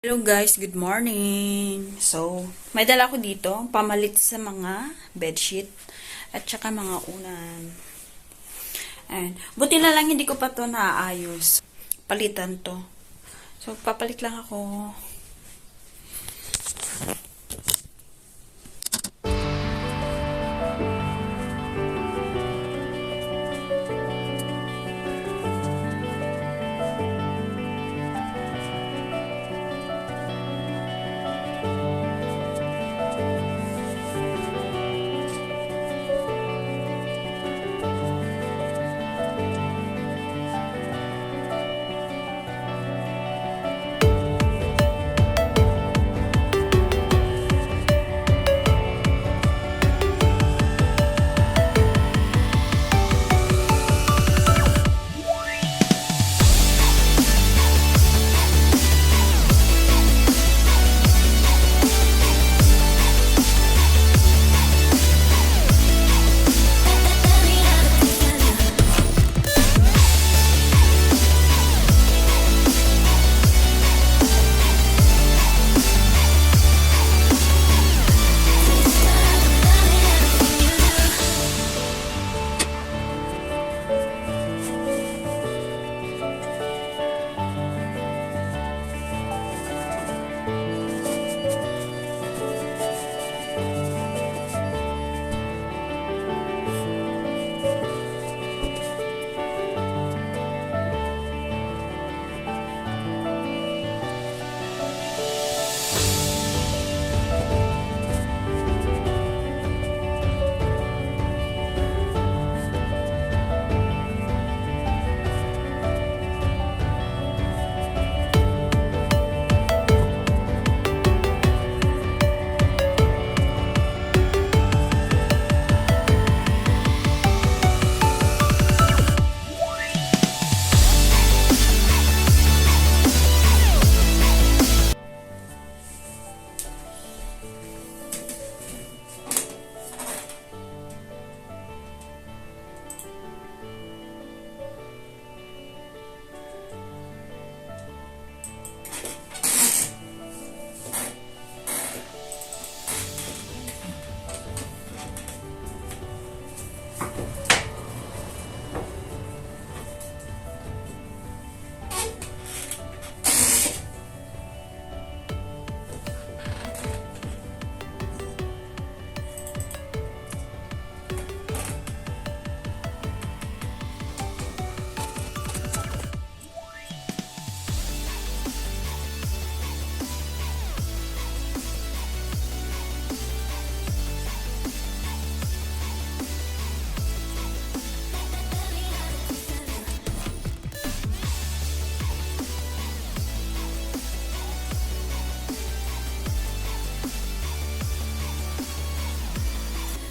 Hello guys, good morning. So, may dala ko dito, pamalit sa mga bedsheet at saka mga unan. And, buti na lang hindi ko pa to naayos. Palitan to. So, papalit lang ako.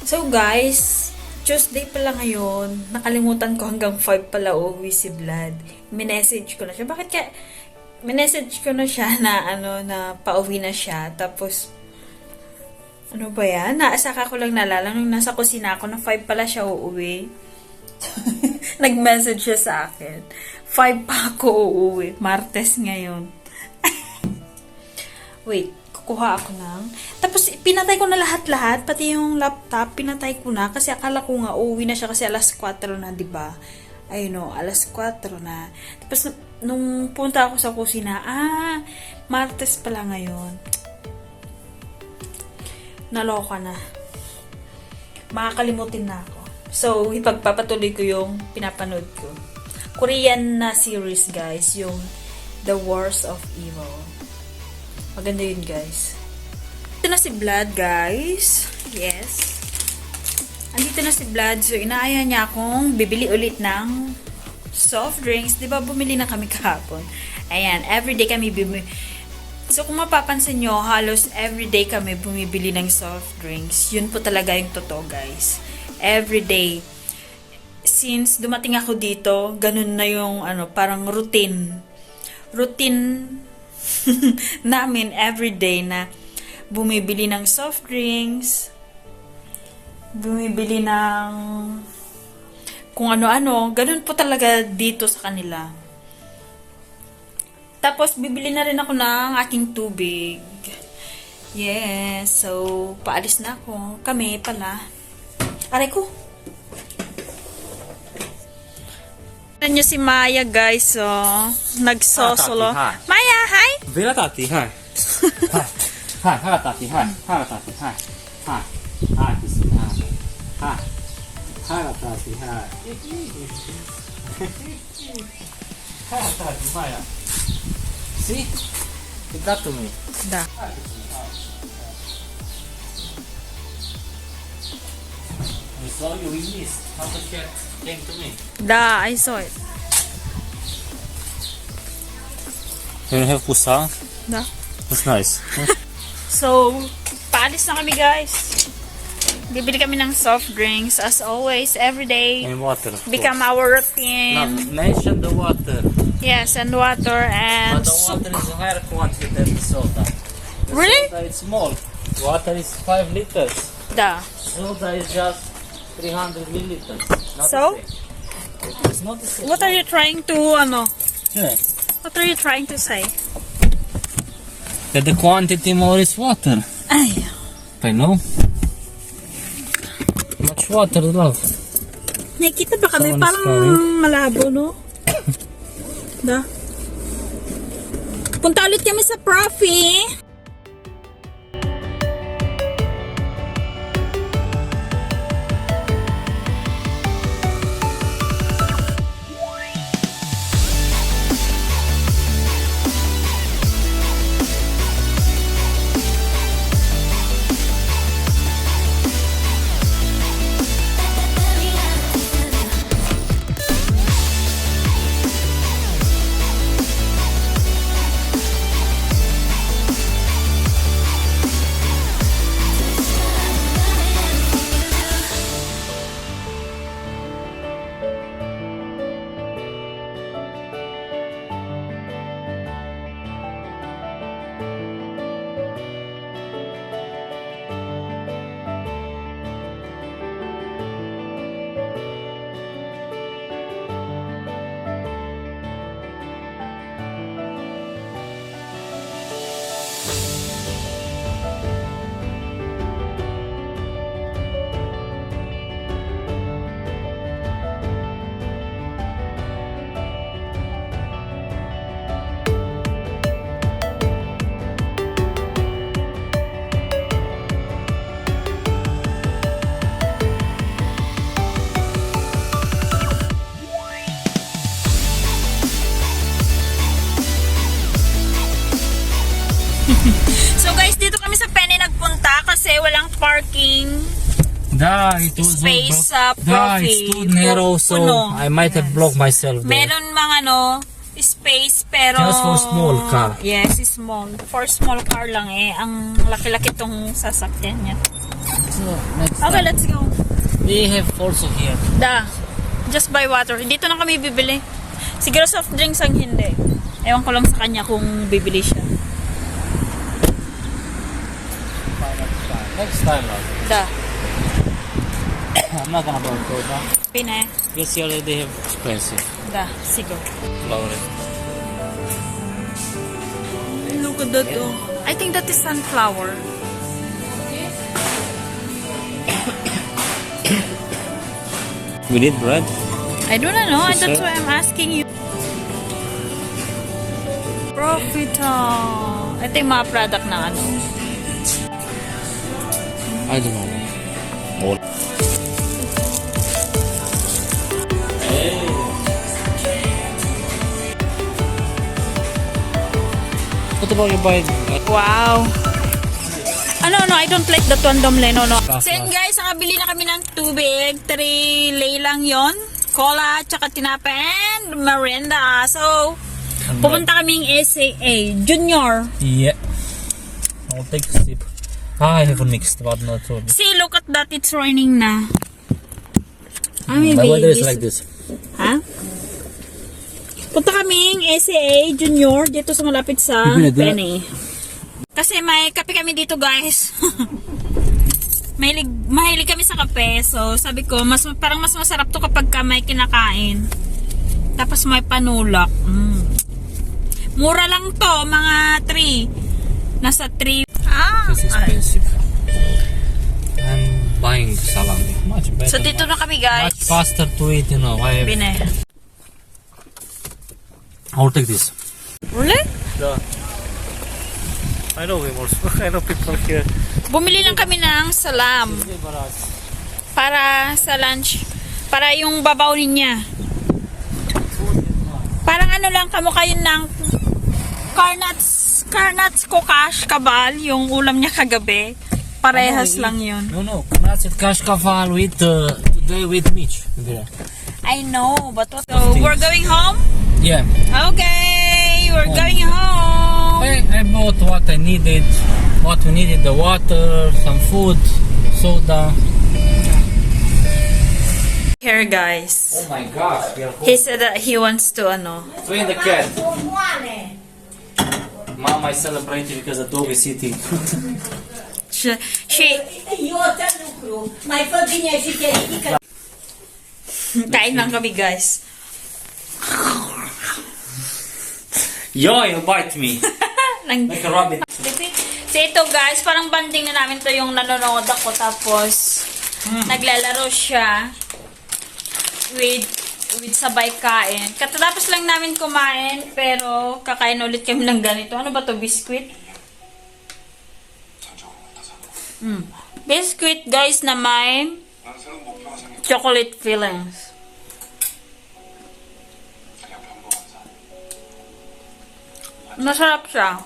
So guys, Tuesday pala ngayon. Nakalimutan ko hanggang 5 pala uuwi si Vlad. Minessage ko na siya. Bakit kaya? Minessage ko na siya na na pauwi na siya. Tapos, ano ba yan? Naasaka ko lang nalala nung nasa kusina ako na 5 pala siya uuwi. Nag-message siya sa akin. 5 pa ako uuwi. Martes ngayon. Wait, kukuha ako ng... Tapos, pinatay ko na lahat-lahat. Pati yung laptop, pinatay ko na. Kasi akala ko nga, uuwi na siya kasi alas 4 na, diba? Ayun o, alas 4 na. Tapos, nung punta ako sa kusina, Martes pala ngayon. Naloka na. Makakalimutin na ako. So, ipagpapatuloy ko yung pinapanood ko. Korean na series, guys. Yung The Wars of Evil. Maganda yun, guys. Ito na si Vlad, guys. Yes. Andito na si Vlad. So, inaaya niya akong bibili ulit ng soft drinks. Diba, bumili na kami kahapon. Ayan, everyday kami bumili. So, kung mapapansin nyo, halos everyday kami bumibili ng soft drinks. Yun po talaga yung totoo, guys. Everyday. Since dumating ako dito, ganun na yung, parang routine. Routine namin everyday na bumibili ng soft drinks, bumibili ng kung ano-ano. Ganun po talaga dito sa kanila. Tapos, bibili na rin ako ng aking tubig. Yes, so, paalis na ako. Kami pala. Aray ko. Tignan nyo si Maya, guys, oh. Nagsosolo. Hi. Maya, hi! Vera Tati, hi. Hi. Hi, hi, Tati, hi. Hi, Tati, hi. Hi. Hi, Kissy, hi. Hi. Hi, Tati, hi. Hi, Tati, Maya. See? Give that to me. Da. I saw you in this. How the cat came to me. Da, I saw it. You have pusa? Da. That's nice. So, paalis na kami, guys. Bibili kami ng soft drinks, as always, every day. And water. Become our Now, routine. mention the water. Yes, and water and But the soup. water is a higher quantity than the soda. The Really? soda is small. Water is 5 liters. Da. Soda is just 300 milliliters. Not So? the same. It's not the same. What are you trying to, Yeah. what are you trying to say? That the quantity more is water. Ay. I know. Much water, love. Nakikita ba kami? Someone is Parang calling. malabo, no? Da. Punta ulit kami sa Profi. So guys, dito kami sa Penny nagpunta kasi walang parking Da, it was space sa Da, Profi. it's too narrow, so Puno. I might have blocked myself there. Meron mga space pero Just for small car. Yes, small. For small car lang eh. Ang laki-laki tong sasakyan niya. So, next Okay, time. let's go. We have also here. Da. Just buy water. Dito na kami bibili. Siguro soft drinks ang hindi. Ewan ko lang sa kanya kung bibili siya. Next time, love. Da. I'm not gonna buy soda. Pine. Because here they have expensive. Da. Siguro. Flower. Look at that oh. I think that is sunflower. We need bread. I don't know. She That's said- why I'm asking you. Profita. Ito yung mga product na ano. I don't know. All. What about you buying? Wow. No, I don't like that one, Domle. No. Last So yun guys, nakabili na kami ng tubig. 3 lay lang yon. Cola, tsaka tinapa, and merienda. So, pupunta kaming SAA. Junior. Yeah. I'll take a sip. I have a mixed, but not so. See, look at that. It's raining na. The weather is like this. Ha? Punta kaming SAA Junior dito sa malapit sa Bibili din. Penny. Kasi may kape kami dito, guys. mahilig kami sa kape. So, sabi ko, parang mas masarap to kapag ka may kinakain. Tapos may panulak. Mura lang to, mga 3. Nasa 3. It's expensive. I'm buying salami. Much better. So, dito na kami, guys. Much faster to eat, you know. Bine. I'll take this. Really? Yeah. I know him also. I know people here. Bumili lang kami ng salam para sa lunch. Para yung babawin niya. Parang ano lang, kamukha yun ng Carnuts Kokash Kabal, yung ulam niya kagabi. Parehas lang yun. No. That's it. Cash kafal with today with Mitch. I know, but what? So, we're going home? Yeah. Okay, we're going home. I bought what I needed. What we needed: the water, some food, soda. Here, guys. Oh my gosh, we are home. He said that he wants to, Train the cat. Mama is celebrating because the dog is eating. she kain lang kami, guys. Yo, you bite me. Nang Like a rabbit. So ito, guys, parang banding na namin to yung nanonood ako, tapos naglalaro siya with sabay kain. Katatapos lang namin kumain, pero kakain ulit kami ng ganito. Ano ba to? Biscuit? Biscuit, guys, na may chocolate fillings. Masarap siya.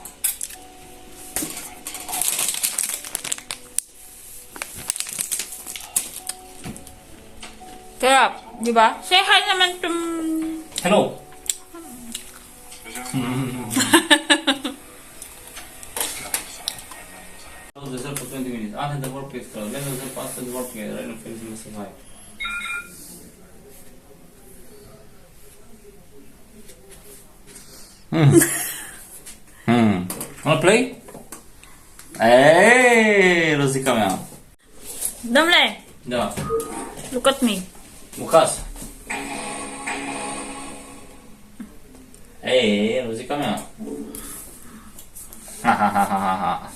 Sarap, di ba? Say hi naman to... Hello. Reserve for 20 minutes. Add the work extra. Let us reserve after the work together. I don't feel missing hi. Wanna play? Hey, Rosie, come here. Damle, Да. look at me. Lucas. Hey, Rosie, come here. Ha ha ha ha ha ha.